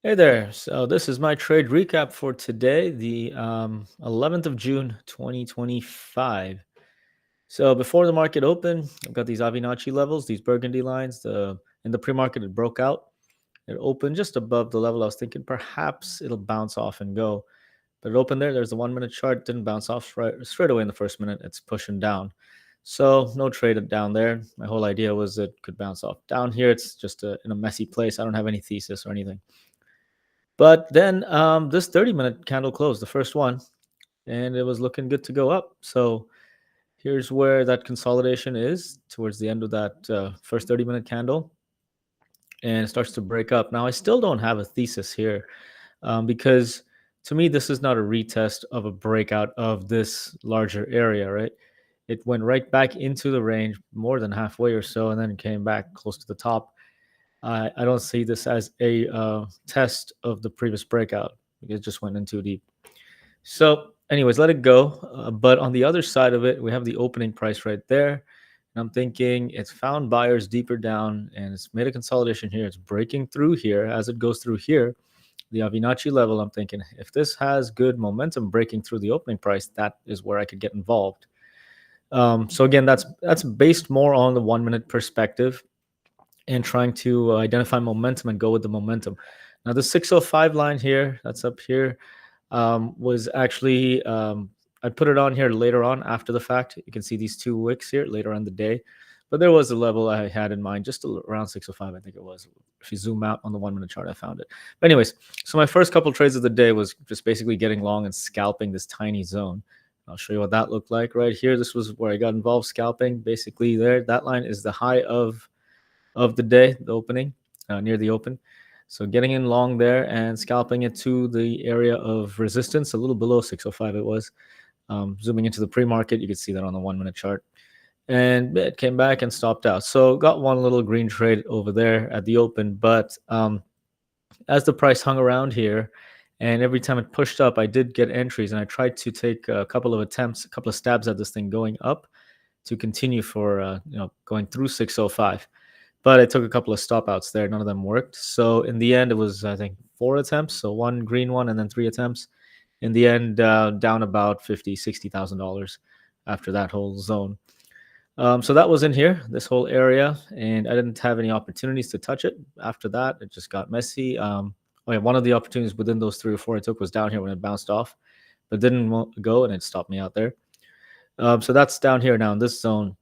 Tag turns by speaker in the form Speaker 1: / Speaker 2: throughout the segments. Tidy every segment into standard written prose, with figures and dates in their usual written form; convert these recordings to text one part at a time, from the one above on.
Speaker 1: Hey there. So this is my trade recap for today, the 11th of June, 2025. So before the market opened, I've got these Avi levels, these burgundy lines. In the pre-market, it broke out. It opened just above the level. I was thinking perhaps it'll bounce off and go, but it opened there. There's the 1 minute chart. Didn't bounce off straight away in the first minute. It's pushing down. So no trade down there. My whole idea was it could bounce off. Down here, it's just in a messy place. I don't have any thesis or anything. But then this 30-minute candle closed, the first one, and it was looking good to go up. So here's where that consolidation is towards the end of that first 30-minute candle, and it starts to break up. Now, I still don't have a thesis here because to me, this is not a retest of a breakout of this larger area, right? It went right back into the range more than halfway or so, and then came back close to the top. I don't see this as a test of the previous breakout. It just went in too deep. So, anyways, let it go. But on the other side of it, we have the opening price right there. And I'm thinking it's found buyers deeper down and it's made a consolidation here. It's breaking through here. As it goes through here, the Avi level, I'm thinking if this has good momentum breaking through the opening price, that is where I could get involved. So again, that's based more on the 1 minute perspective and trying to identify momentum and go with the momentum. Now, the 605 line here, that's up here, was actually, I put it on here later on after the fact. You can see these two wicks here later on the day. But there was a level I had in mind, just around 605, I think it was. If you zoom out on the 1 minute chart, I found it. But anyways, so my first couple trades of the day was just basically getting long and scalping this tiny zone. I'll show you what that looked like right here. This was where I got involved scalping. Basically there, that line is the high of the day, the opening, near the open. So getting in long there and scalping it to the area of resistance, a little below 605 it was. Zooming into the pre-market, you can see that on the 1 minute chart. And it came back and stopped out. So got one little green trade over there at the open. But as the price hung around here, and every time it pushed up, I did get entries. And I tried to take a couple of attempts, a couple of stabs at this thing going up to continue for, going through 605. But I took a couple of stop outs there. None of them worked. So in the end, it was, I think, 4 attempts. So one green one and then 3 attempts. In the end, down about $50,000-$60,000 after that whole zone. So that was in here, this whole area. And I didn't have any opportunities to touch it. After that, it just got messy. One of the opportunities within those 3 or 4 I took was down here when it bounced off. But didn't go, and it stopped me out there. So that's down here now in this zone.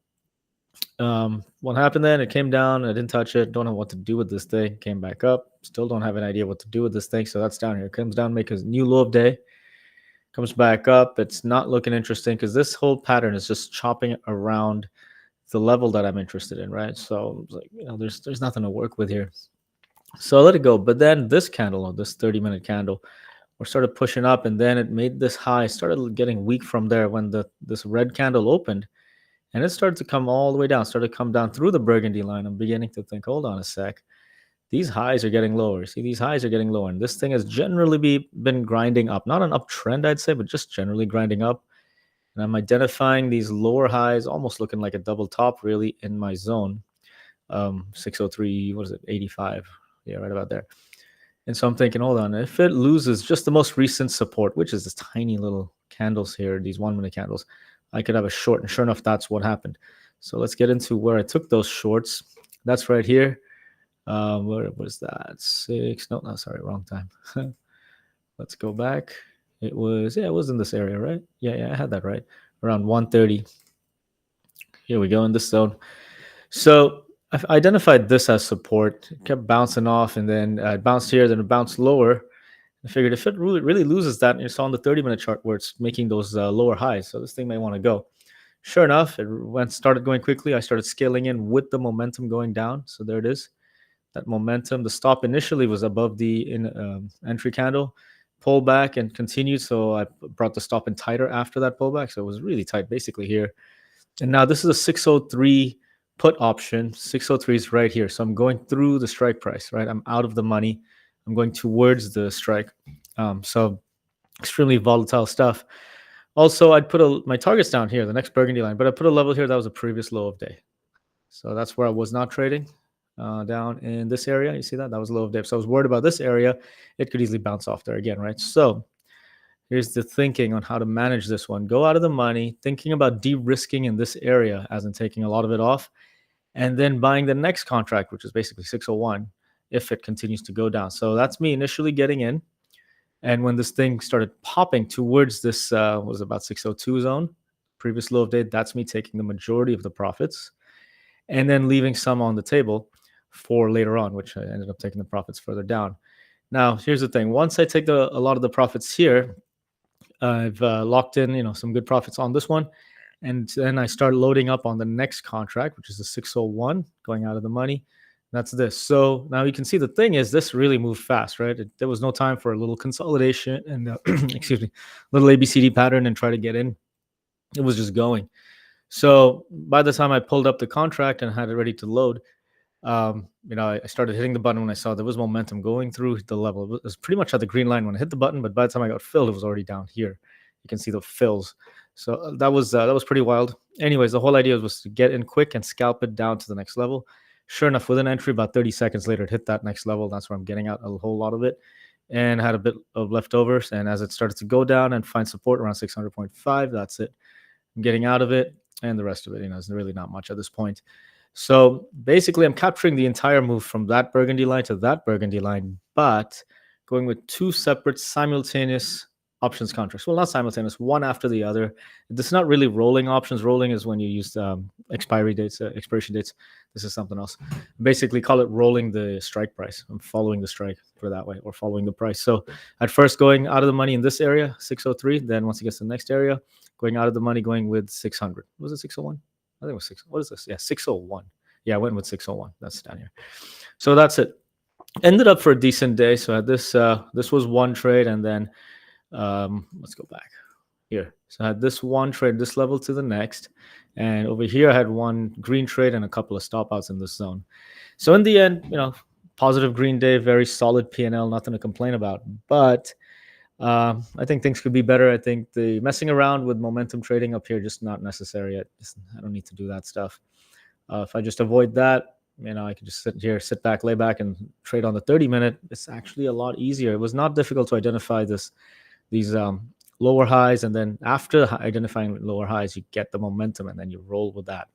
Speaker 1: What happened then? It came down. I didn't touch it. Don't know what to do with this thing. Came back up. Still don't have an idea what to do with this thing. So that's down here. It comes down, make a new low of day. Comes back up. It's not looking interesting because this whole pattern is just chopping around the level that I'm interested in, right? So like, there's nothing to work with here. So I let it go. But then this candle, this 30-minute candle, we started pushing up, and then it made this high. Started getting weak from there when this red candle opened. And it started to come all the way down, started to come down through the burgundy line. I'm beginning to think, hold on a sec. These highs are getting lower. See, these highs are getting lower. And this thing has generally been grinding up. Not an uptrend, I'd say, but just generally grinding up. And I'm identifying these lower highs, almost looking like a double top, really, in my zone. 603, what is it, 85. Yeah, right about there. And so I'm thinking, hold on, if it loses just the most recent support, which is this tiny little candles here, these 1 minute candles, I could have a short. And sure enough, that's what happened. So let's get into where I took those shorts. That's right here. Where was that? Sorry, wrong time. Let's go back. It was in this area, right? Yeah, I had that right. Around 130. Here we go in this zone. So I've identified this as support. It kept bouncing off, and then it bounced here, then it bounced lower. I figured if it really loses that, and you saw on the 30-minute chart where it's making those lower highs, so this thing may want to go. Sure enough, it started going quickly. I started scaling in with the momentum going down. So there it is. That momentum. The stop initially was above the entry candle, pulled back and continued. So I brought the stop in tighter after that pullback. So it was really tight basically here. And now this is a 603 put option. 603 is right here. So I'm going through the strike price, right? I'm out of the money. I'm going towards the strike. So extremely volatile stuff. Also, I'd put my targets down here, the next burgundy line, but I put a level here that was a previous low of day. So that's where I was not trading. down in this area. You see that? That was a low of dip. So I was worried about this area. It could easily bounce off there again, right? So here's the thinking on how to manage this one. Go out of the money, thinking about de-risking in this area, as in taking a lot of it off, and then buying the next contract, which is basically 601, if it continues to go down. So that's me initially getting in. And when this thing started popping towards this, was about 602 zone, previous low of day, that's me taking the majority of the profits and then leaving some on the table for later on, which I ended up taking the profits further down. Now, here's the thing. Once I take a lot of the profits here, I've locked in, some good profits on this one. And then I start loading up on the next contract, which is the 601 going out of the money. That's this. So now you can see the thing is this really moved fast, right? There was no time for a little consolidation and excuse me, little ABCD pattern and try to get in. It was just going. So by the time I pulled up the contract and had it ready to load, I started hitting the button when I saw there was momentum going through the level. It was pretty much at the green line when I hit the button, but by the time I got filled, it was already down here. You can see the fills. So that was pretty wild. Anyways, the whole idea was to get in quick and scalp it down to the next level. Sure enough, with an entry, about 30 seconds later, it hit that next level. That's where I'm getting out a whole lot of it, and had a bit of leftovers. And as it started to go down and find support around 600.5, that's it. I'm getting out of it, and the rest of it, is really not much at this point. So basically, I'm capturing the entire move from that burgundy line to that burgundy line, but going with two separate simultaneous options contracts. Well, not simultaneous, one after the other. This is not really rolling options. Rolling is when you use expiration dates. This is something else. Basically, call it rolling the strike price. I'm following the strike, for that way, or following the price. So at first, going out of the money in this area, 603. Then once it gets to the next area, going out of the money, going with 600. Was it 601? I think it was 6. What is this? Yeah, 601. Yeah, I went with 601. That's down here. So that's it. Ended up for a decent day. So I had this was one trade, and then let's go back here. So I had this one trade, this level to the next, and over here I had one green trade and a couple of stop outs in this zone. So in the end, positive green day, very solid P&L, nothing to complain about. But I think things could be better. I think the messing around with momentum trading up here just not necessary. I don't need to do that stuff. If I just avoid that, I could just sit back, lay back, and trade on the 30-minute. It's actually a lot easier. It was not difficult to identify these lower highs, and then after identifying lower highs, you get the momentum, and then you roll with that.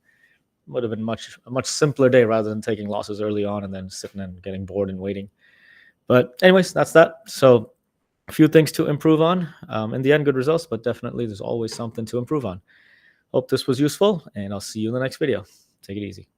Speaker 1: Would have been a much simpler day rather than taking losses early on and then sitting and getting bored and waiting. But anyways, that's that. So a few things to improve on. In the end, good results, but definitely there's always something to improve on. Hope this was useful, and I'll see you in the next video. Take it easy.